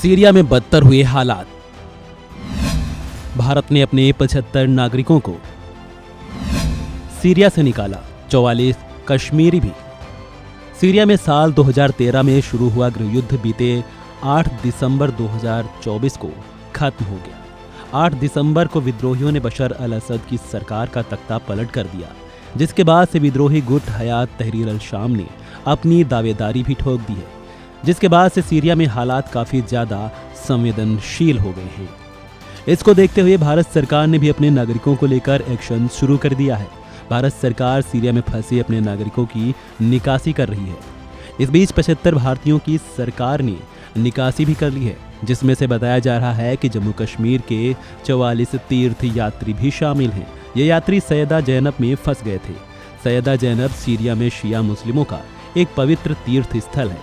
Syria में बदतर हुए हालात। भारत ने अपने 75 नागरिकों को सीरिया से निकाला, 44 कश्मीरी भी। सीरिया में साल 2013 में शुरू हुआ गृहयुद्ध बीते 8 दिसंबर 2024 को खत्म हो गया। 8 दिसंबर को विद्रोहियों ने बशर अल असद की सरकार का तख्ता पलट कर दिया, जिसके बाद से विद्रोही गुट हयात तहरीर अल शाम ने अपनी दावेदारी भी ठोक दी है, जिसके बाद से सीरिया में हालात काफी ज्यादा संवेदनशील हो गए हैं। इसको देखते हुए भारत सरकार ने भी अपने नागरिकों को लेकर एक्शन शुरू कर दिया है। भारत सरकार सीरिया में फंसे अपने नागरिकों की निकासी कर रही है। इस बीच 75 भारतीयों की सरकार ने निकासी भी कर ली है, जिसमें से बताया जा रहा है कि जम्मू कश्मीर के 44 तीर्थ यात्री भी शामिल हैं। ये यात्री सैयदा जैनब में फंस गए थे। सैयदा जैनब सीरिया में शिया मुस्लिमों का एक पवित्र तीर्थ स्थल है।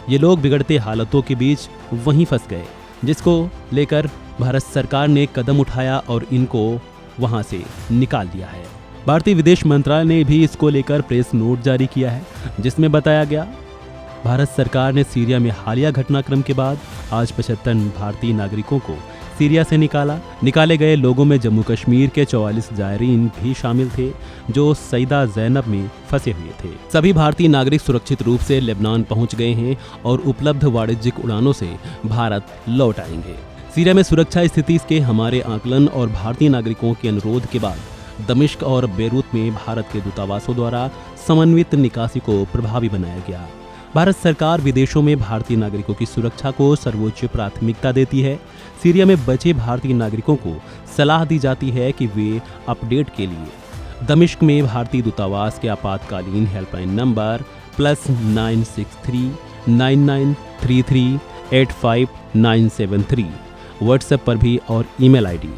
ये लोग बिगड़ते हालातों के बीच वहीं फंस गए, जिसको लेकर भारत सरकार ने कदम उठाया और इनको वहां से निकाल दिया है। भारतीय विदेश मंत्रालय ने भी इसको लेकर प्रेस नोट जारी किया है, जिसमें बताया गया भारत सरकार ने सीरिया में हालिया घटनाक्रम के बाद आज 75 भारतीय नागरिकों को सीरिया से निकाले गए लोगों में जम्मू कश्मीर के 44 जायरीन भी शामिल थे, जो सैयदा जैनब में फंसे हुए थे। सभी भारतीय नागरिक सुरक्षित रूप से लेबनान पहुंच गए हैं और उपलब्ध वाणिज्यिक उड़ानों से भारत लौट आएंगे। सीरिया में सुरक्षा स्थिति के हमारे आकलन और भारतीय नागरिकों के अनुरोध के बाद दमिश्क और बेरूत में भारत के दूतावासों द्वारा समन्वित निकासी को प्रभावी बनाया गया। भारत सरकार विदेशों में भारतीय नागरिकों की सुरक्षा को सर्वोच्च प्राथमिकता देती है। सीरिया में बचे भारतीय नागरिकों को सलाह दी जाती है कि वे अपडेट के लिए दमिश्क में भारतीय दूतावास के आपातकालीन हेल्पलाइन नंबर +963 9933 85973 व्हाट्सएप पर भी और ईमेल आईडी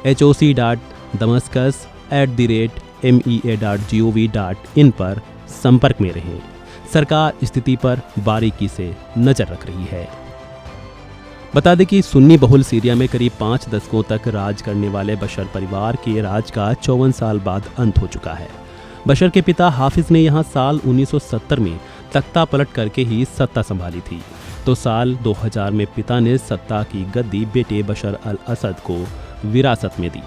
hoc.damascus@mea.gov.in पर संपर्क में रहें। सरकार स्थिति पर बारीकी से नजर रख रही है। बता दें कि सुन्नी बहुल सीरिया में करीब 5 दशकों तक राज करने वाले बशर परिवार के राज का 54 साल बाद अंत हो चुका है। बशर के पिता हाफिज ने यहाँ साल 1970 में तख्ता पलट करके ही सत्ता संभाली थी, तो साल 2000 में पिता ने सत्ता की गद्दी बेटे बशर अल असद को विरासत में दी।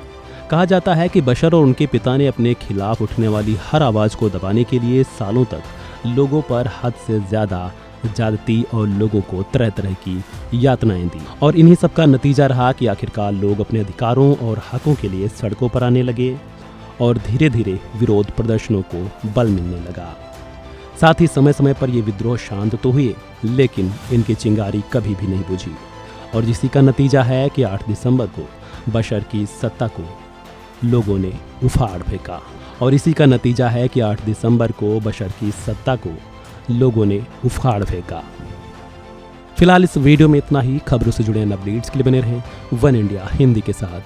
कहा जाता है कि बशर और उनके पिता ने अपने खिलाफ उठने वाली हर आवाज़ को दबाने के लिए सालों तक लोगों पर हद से ज़्यादा ज्यादती और लोगों को तरह तरह की यातनाएं दी, और इन्हीं सब का नतीजा रहा कि आखिरकार लोग अपने अधिकारों और हकों के लिए सड़कों पर आने लगे और धीरे धीरे विरोध प्रदर्शनों को बल मिलने लगा। साथ ही समय समय पर ये विद्रोह शांत तो हुए, लेकिन इनकी चिंगारी कभी भी नहीं बुझी, और जिसी का नतीजा है कि 8 दिसंबर को बशर की सत्ता को लोगों ने उफाड़ फेंका। और इसी का नतीजा है कि 8 दिसंबर को बशर की सत्ता को लोगों ने उखाड़ फेंका। फिलहाल इस वीडियो में इतना ही। खबरों से जुड़े अपडेट्स के लिए बने रहें वन इंडिया हिंदी के साथ।